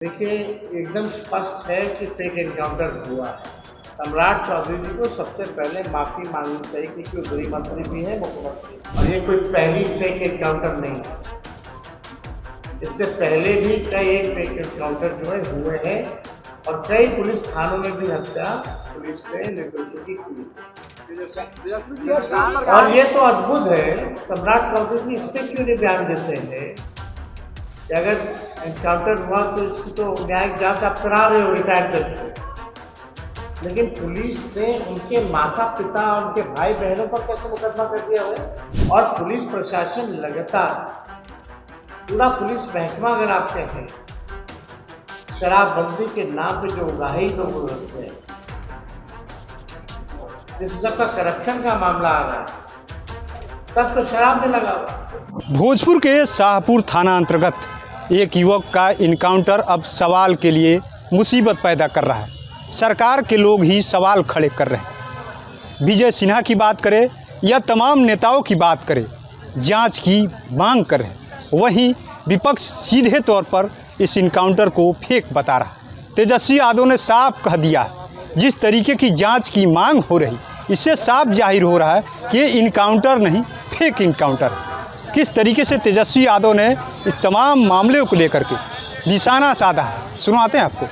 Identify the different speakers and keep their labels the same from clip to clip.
Speaker 1: देखिए, एकदम स्पष्ट है कि फेक एनकाउंटर हुआ है। सम्राट चौधरी जी को सबसे पहले माफ़ी मांगनी चाहिए क्योंकि वो गृह मंत्री भी हैं, मुख्यमंत्री, और ये कोई पहली फेक एनकाउंटर नहीं है। इससे पहले भी कई एक फेक एनकाउंटर जो है हुए हैं और कई पुलिस थानों में भी हत्या पुलिस ने निर्दोषों की की। और ये तो अद्भुत है, सम्राट चौधरी जी इस पर क्यों नहीं बयान देते हैं कि अगर एनकाउंटर हुआ तो इसकी तो न्यायिक जांच आप करा रहे हो रिटायर्ड जज से, लेकिन पुलिस ने उनके माता पिता और उनके भाई बहनों पर कैसे मुकदमा कर दिया है। और पुलिस प्रशासन लगातार, पूरा पुलिस महकमा अगर आप कहें, शराबबंदी के नाम पे जो उगाही लोग रखते हैं, इस सबका करप्शन का मामला आ रहा है, सब तो शराब में लगा हुआ।
Speaker 2: भोजपुर के शाहपुर थाना अंतर्गत एक युवक का इनकाउंटर अब सवाल के लिए मुसीबत पैदा कर रहा है। सरकार के लोग ही सवाल खड़े कर रहे हैं। विजय सिन्हा की बात करें या तमाम नेताओं की बात करें, जांच की मांग कर रहे हैं। वहीं विपक्ष सीधे तौर पर इस इनकाउंटर को फेक बता रहा है। तेजस्वी यादव ने साफ कह दिया, जिस तरीके की जांच की मांग हो रही, इससे साफ जाहिर हो रहा है कि ये इनकाउंटर नहीं, फेक इनकाउंटर है। किस तरीके से तेजस्वी यादव ने इस तमाम मामले को लेकर के निशाना साधा है, सुनाते हैं आपको।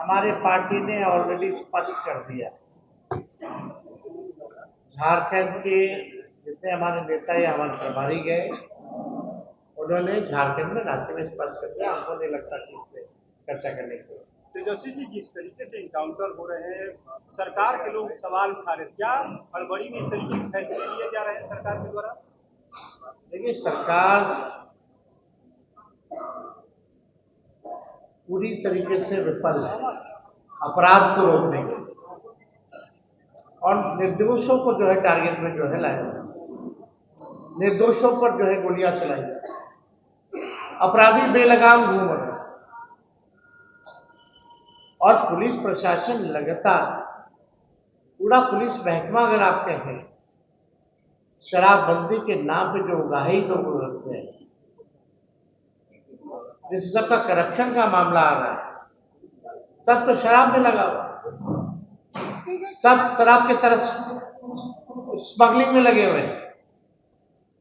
Speaker 1: हमारे पार्टी ने ऑलरेडी स्पष्ट कर दिया, झारखंड के जितने हमारे नेता या हमारे प्रभारी गए, उन्होंने झारखंड में राज्य में स्पष्ट कर दिया। हमको नहीं लगता कि इस पर चर्चा करने की।
Speaker 3: तेजस्वी जी जिस तरीके से इनकाउंटर हो रहे हैं, सरकार के लोग सवाल उठा रहे, क्या हड़बड़ी में इस तरीके के फैसले लिए जा रहे हैं सरकार के द्वारा?
Speaker 1: देखिए, सरकार पूरी तरीके से विफल है अपराध को रोकने के, और निर्दोषों को जो है टारगेट में जो है लाया, निर्दोषों पर जो है गोलियां चलाई जाए, अपराधी बेलगाम घूम रहे हैं। और पुलिस प्रशासन लगातार, पूरा पुलिस महकमा अगर आप कहें, शराबबंदी के नाम पे जो उगाही लोग रखते हैं, जिस सबका करप्शन का मामला आ रहा है, सब तो शराब में लगा हुआ, सब शराब की तरह स्मगलिंग में लगे हुए हैं।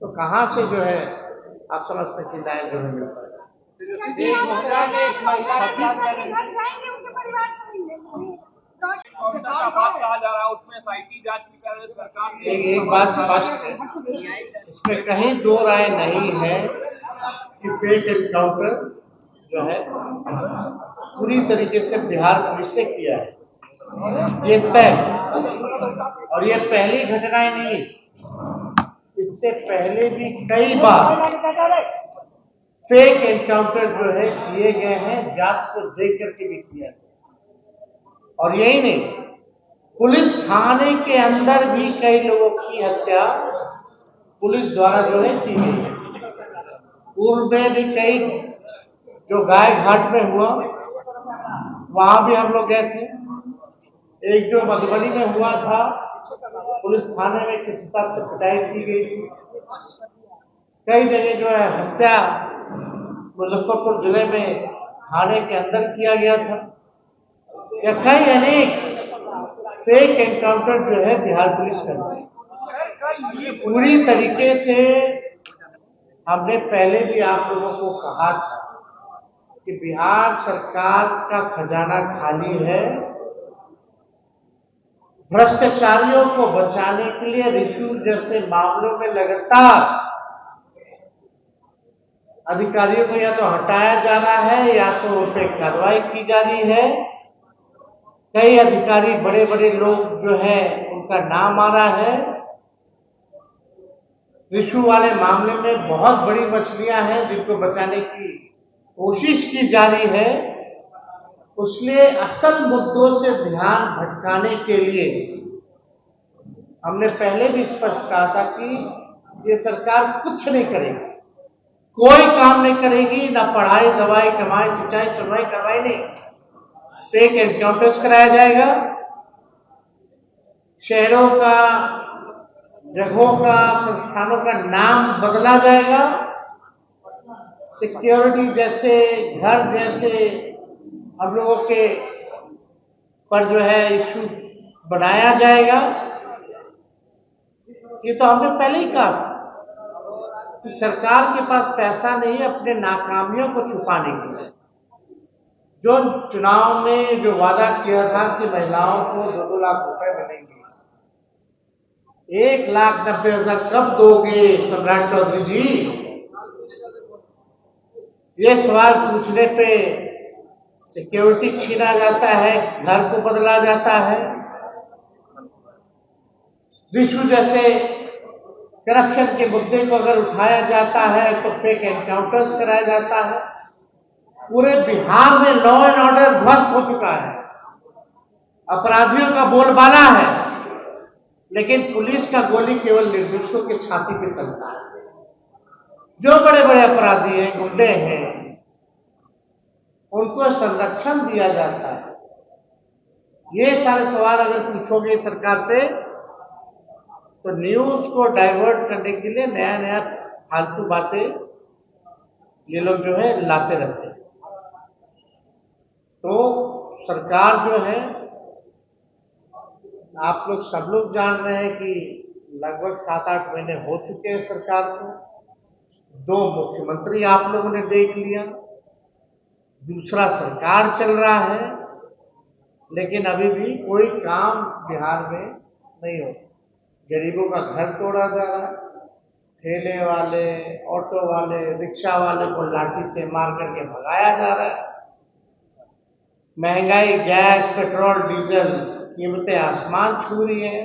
Speaker 1: तो कहां से जो है आप समझते हैं कि न्याय जो है मिलता है। एक बात स्पष्ट है, इसमें कहीं दो राय नहीं है कि फेक एनकाउंटर जो है पूरी तरीके से बिहार पुलिस ने किया है, ये तय। और ये पहली घटनाएं नहीं, इससे पहले भी कई बार फेक एनकाउंटर जो है किए गए हैं, जात को देख करके भी किया गया। और यही नहीं, पुलिस थाने के अंदर भी कई लोगों की हत्या पुलिस द्वारा जो है की गई है। पूर्व में भी कई, जो गाय घाट में हुआ वहां भी हम लोग गए थे। एक जो मधुबनी में हुआ था, पुलिस थाने में किस हिसाब से पिटाई की गई थी। कई जगह जो है हत्या मुजफ्फरपुर जिले में थाने के अंदर किया गया था। या कई अनेक फेक एनकाउंटर जो है बिहार पुलिस करती है पूरी तरीके से। हमने पहले भी आप लोगों को कहा था कि बिहार सरकार का खजाना खाली है। भ्रष्टाचारियों को बचाने के लिए रिश्वत जैसे मामलों में लगातार अधिकारियों को या तो हटाया जा रहा है या तो उन पर कार्रवाई की जा रही है। कई अधिकारी, बड़े बड़े लोग जो है, उनका नाम आ रहा है। रिश्वत वाले मामले में बहुत बड़ी मछलियां हैं जिनको बचाने की कोशिश की जा रही है। उसलिए असल मुद्दों से ध्यान भटकाने के लिए हमने पहले भी स्पष्ट कहा था कि ये सरकार कुछ नहीं करेगी, कोई काम नहीं करेगी, ना पढ़ाई, दवाई, कमाई, सिंचाई, चुनवाई, करवाई नहीं। फेक एनकाउंटर्स कराया जाएगा, शहरों का, जगहों का, संस्थानों का नाम बदला जाएगा, सिक्योरिटी जैसे, घर जैसे हम लोगों के पर जो है इशू बनाया जाएगा। ये तो हमने पहले ही कहा था कि सरकार के पास पैसा नहीं है अपने नाकामियों को छुपाने के लिए। जो चुनाव में जो वादा किया था कि महिलाओं को 2-2 लाख रुपए मिलेंगे, 1,90,000 कब दोगे सम्राट चौधरी जी? ये सवाल पूछने पे सिक्योरिटी छीना जाता है, घर को बदला जाता है, विश्व जैसे करप्शन के मुद्दे को अगर उठाया जाता है तो फेक एनकाउंटर्स कराया जाता है। पूरे बिहार में लॉ एंड ऑर्डर ध्वस्त हो चुका है, अपराधियों का बोलबाला है, लेकिन पुलिस का गोली केवल निर्दोषों के छाती पे चलता है। जो बड़े बड़े अपराधी हैं, गुंडे हैं, उनको संरक्षण दिया जाता है। ये सारे सवाल अगर पूछोगे सरकार से तो न्यूज को डाइवर्ट करने के लिए नया नया फालतू बातें ये लोग जो है लाते रहते हैं। तो सरकार जो है, आप लोग सब लोग जान रहे हैं कि लगभग 7-8 महीने हो चुके हैं सरकार को। 2 मुख्यमंत्री आप लोगों ने देख लिया, दूसरा सरकार चल रहा है, लेकिन अभी भी कोई काम बिहार में नहीं हो। गरीबों का घर तोड़ा जा रहा है, ठेले वाले, ऑटो वाले, रिक्शा वाले को लाठी से मार करके भगाया जा रहा है। महंगाई, गैस, पेट्रोल, डीजल कीमतें आसमान छू रही है।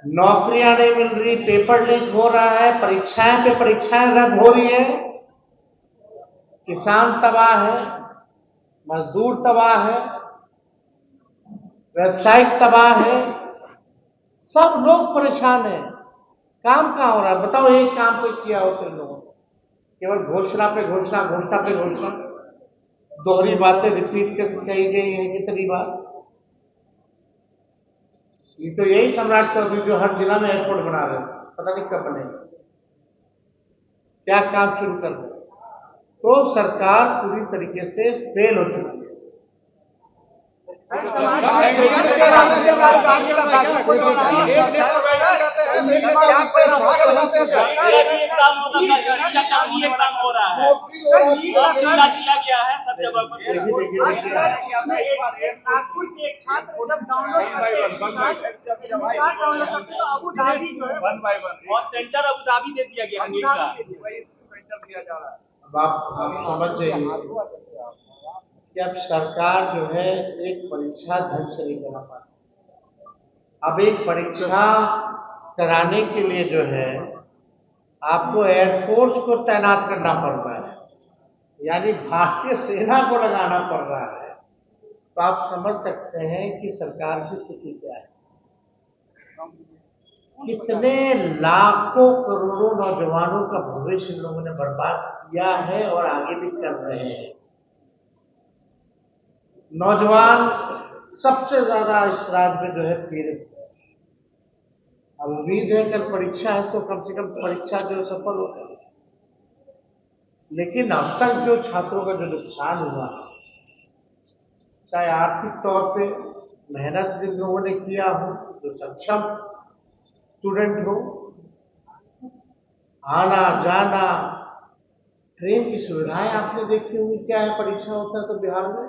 Speaker 1: नौकरियां नहीं मिल रही, पेपर लीक हो रहा है, परीक्षाएं पे परीक्षाएं रद्द हो रही है, किसान तबाह है, मजदूर तबाह है, वेबसाइट तबाह है, सब लोग परेशान हैं। काम कहाँ हो रहा है बताओ? एक काम कोई किया हो तो लोगों ने केवल घोषणा पे घोषणा, घोषणा पे घोषणा, दोहरी बातें रिपीट कर कही गई है कितनी बार। ये तो यही सम्राट चौधरी जो हर जिला में एयरपोर्ट बना रहे हैं, पता नहीं कब बनेगा, क्या काम शुरू कर रहे। तो सरकार पूरी तरीके से फेल हो चुकी है।
Speaker 3: सेंटर अबू धाबी दे दिया गया।
Speaker 1: अब आप समझ जाइए कि अब सरकार जो है एक परीक्षा ढंग से नहीं करा पाती। अब एक परीक्षा कराने के लिए जो है आपको एयरफोर्स को तैनात करना पड़ रहा है, यानी भारतीय सेना को लगाना पड़ रहा है। तो आप समझ सकते हैं कि सरकार की स्थिति क्या है। कितने लाखों करोड़ों नौजवानों का भविष्य इन लोगों ने बर्बाद किया है और आगे भी कर रहे हैं। नौजवान सबसे ज्यादा इस राज्य में जो है पीड़ित है। अब उम्मीद है कल परीक्षा है तो कम से कम परीक्षा जो सफल हो जाए, लेकिन अब तक जो छात्रों का जो नुकसान हुआ, चाहे आर्थिक तौर पे मेहनत जिन लोगों ने किया हो, जो सक्षम स्टूडेंट हो, आना जाना, ट्रेन की सुविधाएं आपने देखी होंगी क्या है। परीक्षा होता है तो बिहार में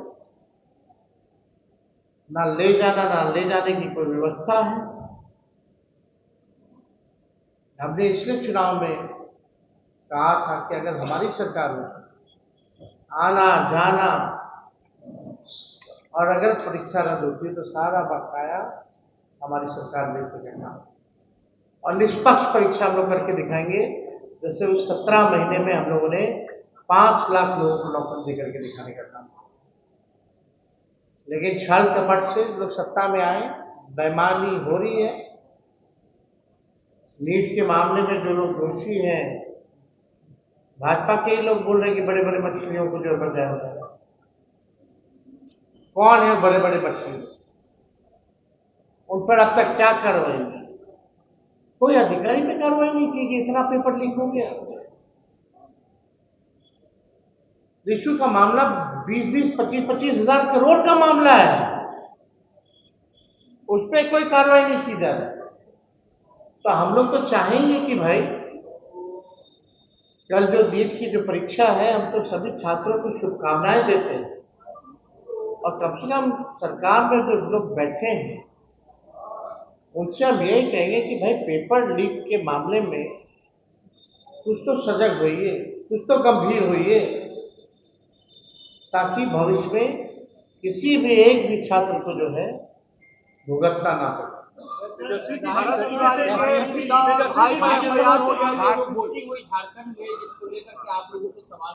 Speaker 1: ना ले जाना ना ले जाने की कोई व्यवस्था है। हमने इसलिए चुनाव में कहा था कि अगर हमारी सरकार हो, आना जाना और अगर परीक्षा रद्द होती है तो सारा बकाया हमारी सरकार लेके देना और निष्पक्ष परीक्षा हम लोग करके दिखाएंगे। जैसे उस 17 महीने में हम लोगों ने 5 लाख लोगों को नौकरी दे करके दिखाने का काम, लेकिन छल कपट से लोग सत्ता में आए, बेईमानी हो रही है। नीट के मामले में जो लोग दोषी हैं, भाजपा के ही लोग बोल रहे हैं कि बड़े बड़े मछलियों को जो बचाया होता है। कौन है बड़े बड़े मछली? उन पर अब तक क्या कार्रवाई? कोई अधिकारी ने कार्रवाई नहीं की कि इतना पेपर लीक हो गया। इशू का मामला 20-20, 25-25 हजार करोड़ का मामला है, उस पर कोई कार्रवाई नहीं की जा रही। तो हम लोग तो चाहेंगे कि भाई कल जो नीट की जो परीक्षा है, हम तो सभी छात्रों को शुभकामनाएं देते हैं, और कम से कम सरकार में जो लोग बैठे हैं उनसे हम यही कहेंगे कि भाई पेपर लीक के मामले में कुछ तो सजग होइए, कुछ तो गंभीर होइए, ताकि भविष्य में किसी भी एक भी छात्र को जो है भुगतना ना पड़े।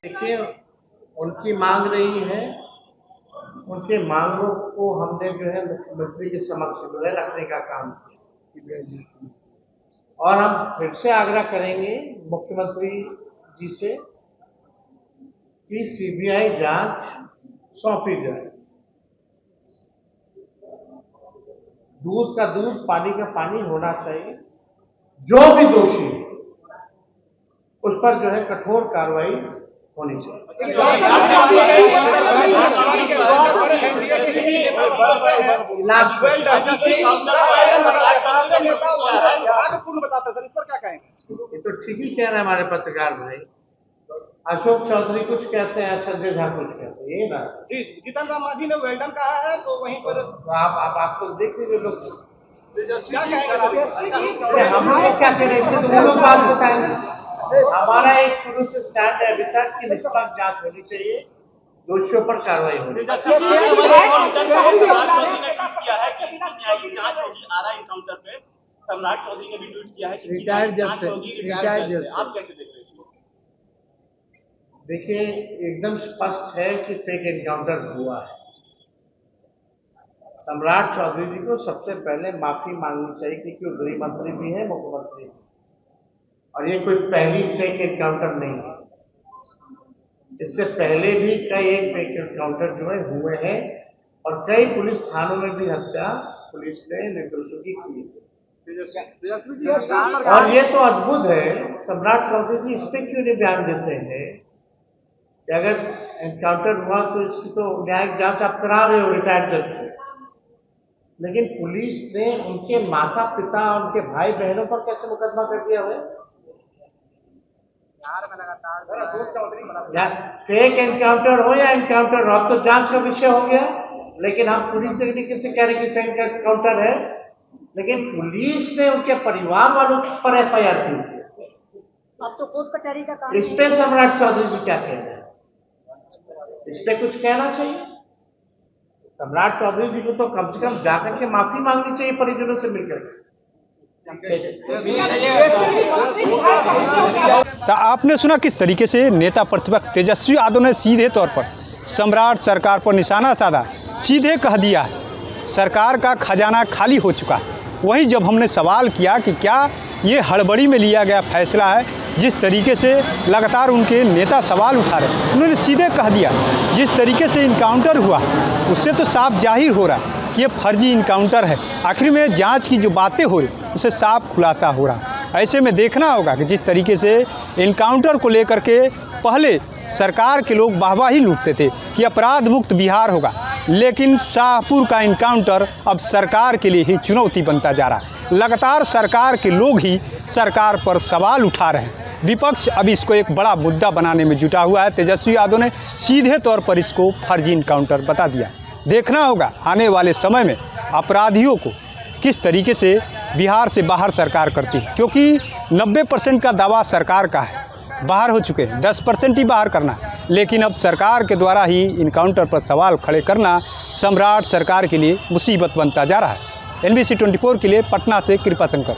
Speaker 1: देखिए, उनकी मांग रही है, उनके मांगों को हमने जो है मुख्यमंत्री के समक्ष जो है रखने का काम किया, और हम फिर से आग्रह करेंगे मुख्यमंत्री जी से कि सीबीआई जांच सौंपी जाए। दूध का दूध, पानी का पानी होना चाहिए। जो भी दोषी है उस पर जो है कठोर कार्रवाई होनी चाहिए। ये तो ठीक ही कह रहे हैं हमारे पत्रकार भाई। अशोक चौधरी कुछ कहते हैं, संजय झा कुछ कहते हैं, ये ना
Speaker 4: जीतन राम मांझी ने वेल्डन कहा है, तो वहीं पर
Speaker 1: आप लोग देख लीजिए लोग
Speaker 4: क्या कहेंगे?
Speaker 1: हम लोग क्या कह रहे थे, तो वो लोग बात बताएंगे। हमारा एक शुरू से स्टैंड है अभी तक कि निष्पक्ष जांच होनी चाहिए, दोषियों पर कार्रवाई होनी चाहिए।
Speaker 3: सम्राट चौधरी ने भी ट्वीट किया है कि
Speaker 4: रिटायर्ड जज से, रिटायर्ड जज से।
Speaker 3: आप कैसे देख रहे हैं इसको?
Speaker 1: देखिए, एकदम स्पष्ट है कि फेक एनकाउंटर हुआ है। सम्राट चौधरी जी को सबसे पहले माफी मांगनी चाहिए, क्योंकि वो गृह मंत्री भी है, मुख्यमंत्री भी, और ये कोई पहली फेक एनकाउंटर नहीं है। इससे पहले भी कई एक फेक एनकाउंटर जो है हुए हैं, और कई पुलिस थानों में भी हत्या पुलिस ने निर्दोषों की की है। और ये तो अद्भुत है, सम्राट चौधरी जी इस पे क्यों नहीं बयान देते हैं कि अगर एनकाउंटर हुआ तो इसकी तो न्यायिक जांच आप करा रहे हो रिटायर्ड जज से, लेकिन पुलिस ने उनके माता पिता, उनके भाई बहनों पर कैसे मुकदमा कर दिया है? फेक एनकाउंटर हो या एनकाउंटर हो, अब तो जांच का विषय हो गया, लेकिन हम पूरी तरीके से कह रहे हैं कि फेक एनकाउंटर है, लेकिन पुलिस ने उनके परिवार वालों पर एफआईआर की।
Speaker 5: अब तो कोर्ट कचहरी का काम।
Speaker 1: इस पे सम्राट चौधरी जी क्या कह रहे हैं? इस पे कुछ कहना चाहिए। सम्राट चौधरी जी को तो कम से कम जाकर के माफी मांगनी चाहिए परिजनों से मिलकर।
Speaker 2: तो आपने सुना किस तरीके से नेता प्रतिपक्ष तेजस्वी यादव ने सीधे तौर पर सम्राट सरकार पर निशाना साधा, सीधे कह दिया सरकार का खजाना खाली हो चुका है। वहीं जब हमने सवाल किया कि क्या ये हड़बड़ी में लिया गया फैसला है, जिस तरीके से लगातार उनके नेता सवाल उठा रहे, उन्होंने सीधे कह दिया जिस तरीके से इनकाउंटर हुआ उससे तो साफ जाहिर हो रहा है कि ये फर्जी इनकाउंटर है। आखिर में जांच की जो बातें हो रही उससे साफ खुलासा हो रहा है। ऐसे में देखना होगा कि जिस तरीके से इनकाउंटर को लेकर के पहले सरकार के लोग वाहवाही लूटते थे कि अपराध मुक्त बिहार होगा, लेकिन शाहपुर का इनकाउंटर अब सरकार के लिए ही चुनौती बनता जा रहा है। लगातार सरकार के लोग ही सरकार पर सवाल उठा रहे हैं। विपक्ष अब इसको एक बड़ा मुद्दा बनाने में जुटा हुआ है। तेजस्वी यादव ने सीधे तौर पर इसको फर्जी इनकाउंटर बता दिया। देखना होगा आने वाले समय में अपराधियों को किस तरीके से बिहार से बाहर सरकार करती है, क्योंकि 90% का दावा सरकार का है, बाहर हो चुके हैं, 10% ही बाहर करना है। लेकिन अब सरकार के द्वारा ही इनकाउंटर पर सवाल खड़े करना सम्राट सरकार के लिए मुसीबत बनता जा रहा है। NBC 24 के लिए पटना से कृपा शंकर।